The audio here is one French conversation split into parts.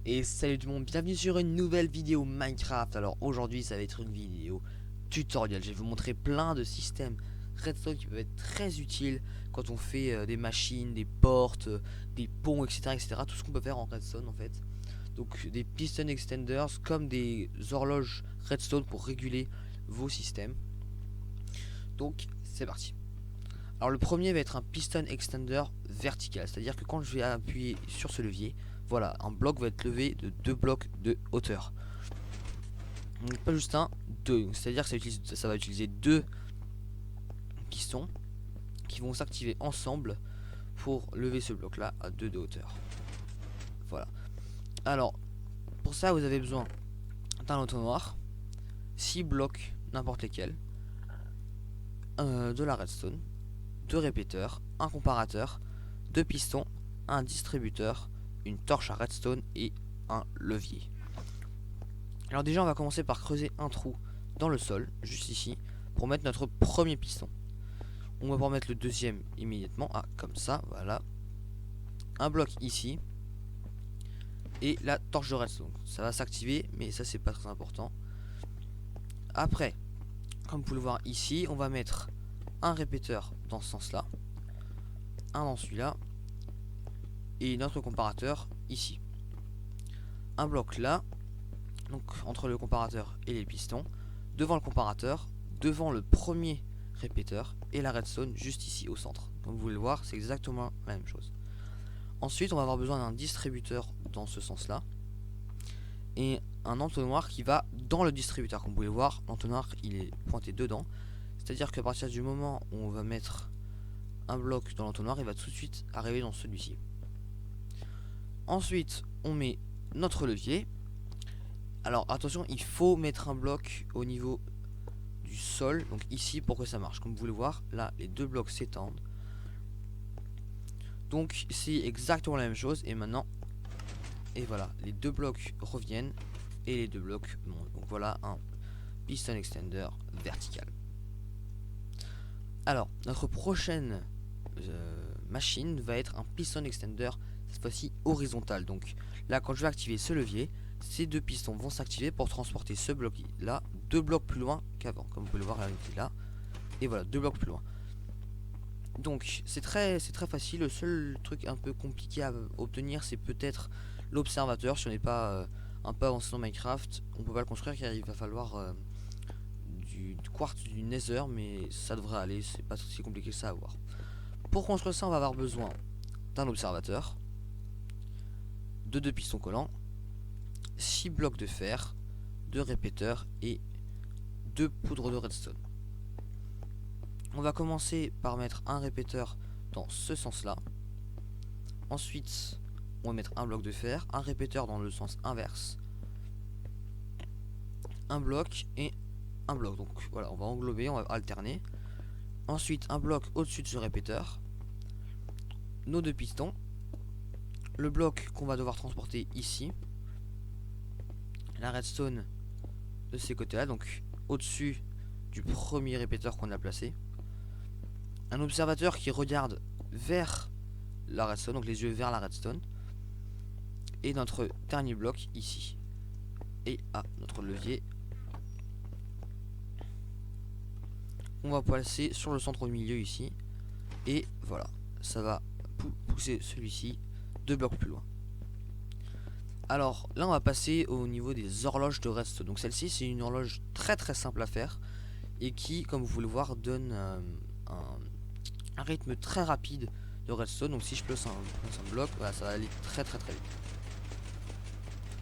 Et salut tout le monde, bienvenue sur une nouvelle vidéo Minecraft. Alors aujourd'hui ça va être une vidéo tutoriel. Je vais vous montrer plein de systèmes redstone qui peuvent être très utiles quand on fait des machines, des portes, des ponts, etc. Tout ce qu'on peut faire en redstone en fait. Donc des piston extenders comme des horloges redstone pour réguler vos systèmes. Donc c'est parti. Alors le premier va être un piston extender vertical, c'est-à-dire que quand je vais appuyer sur ce levier, voilà, un bloc va être levé de 2 blocs de hauteur. Donc pas juste un, deux. C'est-à-dire que ça va utiliser deux pistons qui vont s'activer ensemble pour lever ce bloc-là à 2 de hauteur. Voilà. Alors, pour ça, vous avez besoin d'un entonnoir, 6 blocs, n'importe lesquels, de la redstone, 2 répéteurs, un comparateur, 2 pistons, un distributeur, une torche à redstone et un levier. Alors déjà on va commencer par creuser un trou dans le sol, juste ici, pour mettre notre premier piston. On va pouvoir mettre le deuxième immédiatement, comme ça, voilà. Un bloc ici, et la torche de redstone. Ça va s'activer, mais ça c'est pas très important. Après, comme vous pouvez le voir ici, on va mettre un répéteur dans ce sens-là, un dans celui-là, et notre comparateur ici. Un bloc là, donc entre le comparateur et les pistons, devant le comparateur, devant le premier répéteur et la redstone juste ici au centre. Comme vous pouvez le voir, c'est exactement la même chose. Ensuite, on va avoir besoin d'un distributeur dans ce sens-là et un entonnoir qui va dans le distributeur. Comme vous pouvez le voir, l'entonnoir il est pointé dedans. C'est-à-dire qu'à partir du moment où on va mettre un bloc dans l'entonnoir, il va tout de suite arriver dans celui-ci. Ensuite, on met notre levier. Alors attention, il faut mettre un bloc au niveau du sol, donc ici pour que ça marche. Comme vous pouvez le voir, là les deux blocs s'étendent. Donc c'est exactement la même chose. Et maintenant, et voilà, les deux blocs reviennent et les deux blocs montent. Donc voilà un piston extender vertical. Alors notre prochaine machine va être un piston extender, cette fois-ci horizontal. Donc là quand je vais activer ce levier, ces deux pistons vont s'activer pour transporter ce bloc là 2 blocs plus loin qu'avant. Comme vous pouvez le voir là, et voilà, 2 blocs plus loin. Donc c'est très facile. Le seul truc un peu compliqué à obtenir, c'est peut-être l'observateur. Si on n'est pas un peu avancé dans Minecraft, on peut pas le construire car il va falloir du quartz, du nether, mais ça devrait aller, c'est pas si compliqué que ça à voir. Pour construire ça, on va avoir besoin d'un observateur, de 2 pistons collants, 6 blocs de fer, 2 répéteurs et 2 poudres de redstone. On va commencer par mettre un répéteur dans ce sens-là. Ensuite, on va mettre un bloc de fer, un répéteur dans le sens inverse, un bloc et un bloc. Donc voilà, on va englober, on va alterner. Ensuite, un bloc au-dessus de ce répéteur, nos 2 pistons, le bloc qu'on va devoir transporter ici, la redstone de ces côtés-là, donc au-dessus du premier répéteur qu'on a placé. Un observateur qui regarde vers la redstone, donc les yeux vers la redstone. Et notre dernier bloc ici. Et notre levier. On va placer sur le centre au milieu ici. Et voilà, ça va pousser celui-ci 2 blocs plus loin. Alors là on va passer au niveau des horloges de redstone. Donc celle-ci c'est une horloge très simple à faire. Et qui, comme vous pouvez le voir, donne un rythme très rapide de redstone. Donc si je place un bloc, voilà, ça va aller très vite.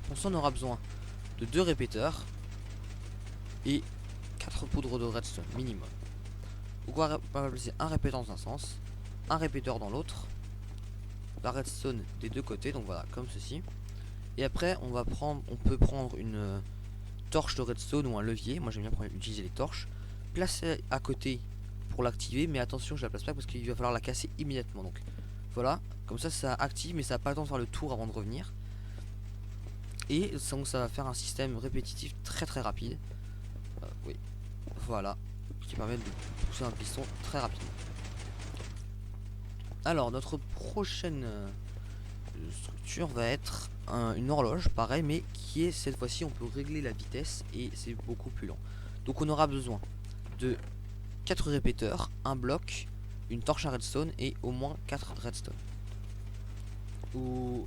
Pour ça on aura besoin de 2 répéteurs et 4 poudres de redstone minimum. Donc on va placer un répéteur dans un sens, un répéteur dans l'autre, la redstone des deux côtés, donc voilà, comme ceci. Et après on peut prendre une torche de redstone ou un levier. Moi j'aime bien utiliser les torches, placer à côté pour l'activer, mais attention, je la place pas parce qu'il va falloir la casser immédiatement. Donc voilà, comme ça active, mais ça n'a pas le temps de faire le tour avant de revenir. Et donc ça va faire un système répétitif très rapide. Oui, voilà, qui permet de pousser un piston très rapidement. Alors notre prochaine structure va être une horloge pareil, mais qui est cette fois-ci on peut régler la vitesse et c'est beaucoup plus lent. Donc on aura besoin de 4 répéteurs, un bloc, une torche à redstone et au moins 4 redstone. Ou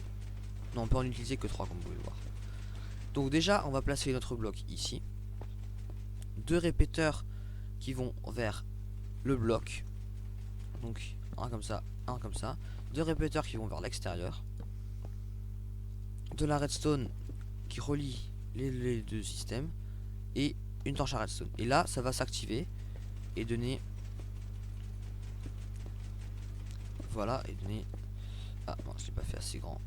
non, on peut en utiliser que 3 comme vous pouvez le voir. Donc déjà on va placer notre bloc ici, 2 répéteurs qui vont vers le bloc, donc un comme ça, 2 répéteurs qui vont vers l'extérieur, de la redstone qui relie les deux systèmes et une torche à redstone. Et là ça va s'activer et donner, voilà, et donner, ah non je l'ai pas fait assez grand,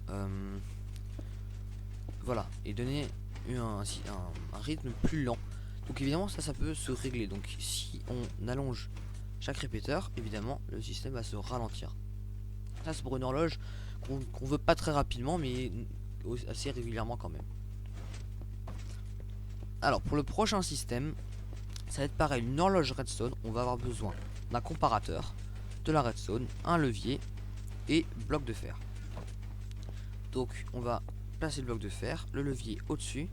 voilà, et donner un rythme plus lent. Donc évidemment ça peut se régler. Donc si on allonge chaque répéteur, évidemment le système va se ralentir. Ça c'est pour une horloge qu'on veut pas très rapidement, mais assez régulièrement quand même. Alors pour le prochain système, ça va être pareil, une horloge redstone. On va avoir besoin d'un comparateur, de la redstone, un levier et bloc de fer. Donc on va placer le bloc de fer, le levier au-dessus,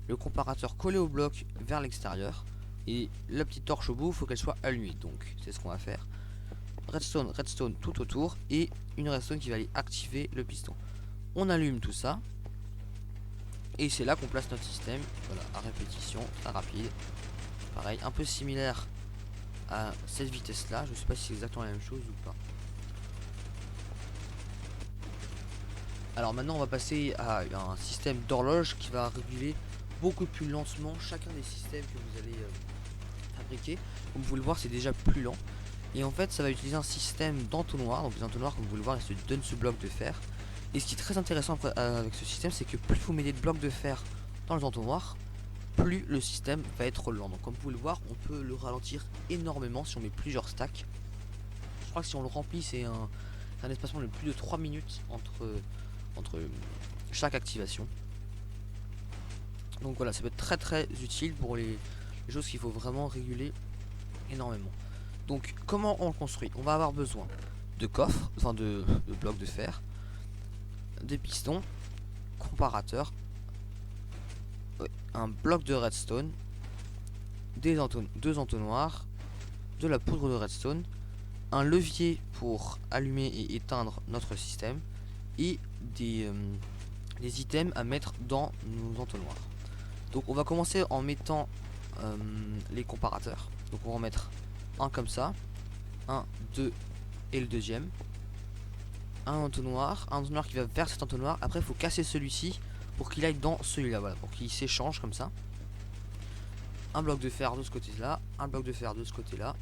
le comparateur collé au bloc vers l'extérieur et la petite torche au bout, il faut qu'elle soit allumée. Donc c'est ce qu'on va faire. Redstone tout autour et une redstone qui va aller activer le piston. On allume tout ça et c'est là qu'on place notre système. Voilà, à répétition, très rapide. Pareil, un peu similaire à cette vitesse là. Je sais pas si c'est exactement la même chose ou pas. Alors maintenant on va passer à un système d'horloge qui va réguler beaucoup plus lentement chacun des systèmes que vous allez fabriquer. Comme vous pouvez le voir, c'est déjà plus lent. Et en fait ça va utiliser un système d'entonnoir. Donc les entonnoirs, comme vous pouvez le voir, ils se donnent ce bloc de fer. Et ce qui est très intéressant avec ce système, c'est que plus vous mettez de blocs de fer dans les entonnoirs, plus le système va être lent. Donc comme vous pouvez le voir, on peut le ralentir énormément si on met plusieurs stacks. Je crois que si on le remplit, c'est un espacement de plus de 3 minutes entre chaque activation. Donc voilà, ça peut être très très utile pour les choses qu'il faut vraiment réguler énormément. Donc comment on le construit? On va avoir besoin de coffres, enfin de blocs de fer, des pistons, comparateurs, un bloc de redstone, deux entonnoirs, de la poudre de redstone, un levier pour allumer et éteindre notre système et des items à mettre dans nos entonnoirs. Donc on va commencer en mettant les comparateurs. Donc on va en mettre un comme ça, un, deux et le deuxième. Un entonnoir qui va vers cet entonnoir. Après il faut casser celui-ci pour qu'il aille dans celui-là, voilà, pour qu'il s'échange comme ça. Un bloc de fer de ce côté-là, un bloc de fer de ce côté-là,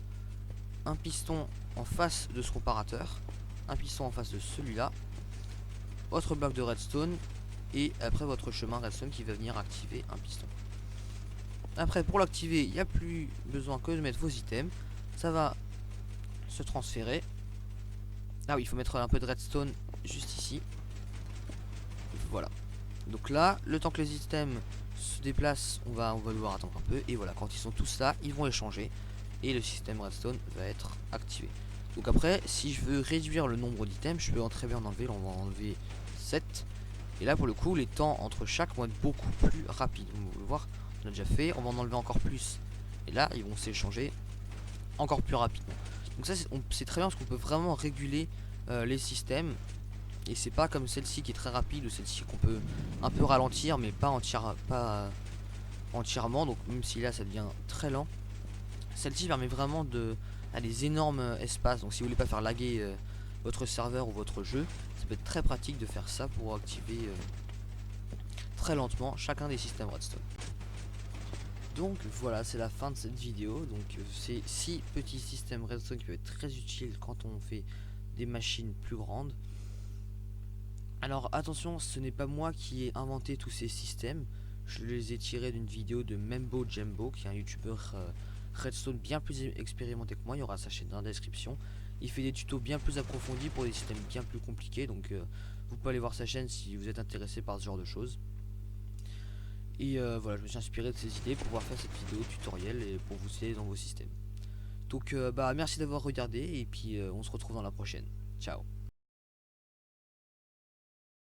un piston en face de ce comparateur, un piston en face de celui-là, votre bloc de redstone et après votre chemin redstone qui va venir activer un piston. Après pour l'activer, il n'y a plus besoin que de mettre vos items, ça va se transférer. Ah oui, il faut mettre un peu de redstone juste ici. Voilà. Donc là, le temps que les items se déplacent, on va devoir attendre un peu. Et voilà, quand ils sont tous là, ils vont échanger. Et le système redstone va être activé. Donc après, si je veux réduire le nombre d'items, je peux très bien en enlever. Là, on va enlever 7. Et là, pour le coup, les temps entre chaque vont être beaucoup plus rapides. Vous pouvez le voir, on a déjà fait. On va en enlever encore plus. Et là, ils vont s'échanger encore plus rapidement. Donc ça, c'est très bien parce qu'on peut vraiment réguler les systèmes. Et c'est pas comme celle-ci qui est très rapide ou celle-ci qu'on peut un peu ralentir mais pas entièrement. Donc même si là ça devient très lent, celle-ci permet vraiment à des énormes espaces. Donc si vous voulez pas faire laguer votre serveur ou votre jeu, ça peut être très pratique de faire ça pour activer très lentement chacun des systèmes redstone. Donc voilà, c'est la fin de cette vidéo. Donc c'est 6 petits systèmes redstone qui peuvent être très utiles quand on fait des machines plus grandes. Alors attention, ce n'est pas moi qui ai inventé tous ces systèmes. Je les ai tirés d'une vidéo de Membo Jumbo, qui est un youtubeur redstone bien plus expérimenté que moi. Il y aura sa chaîne dans la description. Il fait des tutos bien plus approfondis pour des systèmes bien plus compliqués. Donc vous pouvez aller voir sa chaîne si vous êtes intéressé par ce genre de choses. Et voilà, je me suis inspiré de ces idées pour pouvoir faire cette vidéo tutoriel et pour vous aider dans vos systèmes. Donc merci d'avoir regardé et puis on se retrouve dans la prochaine. Ciao.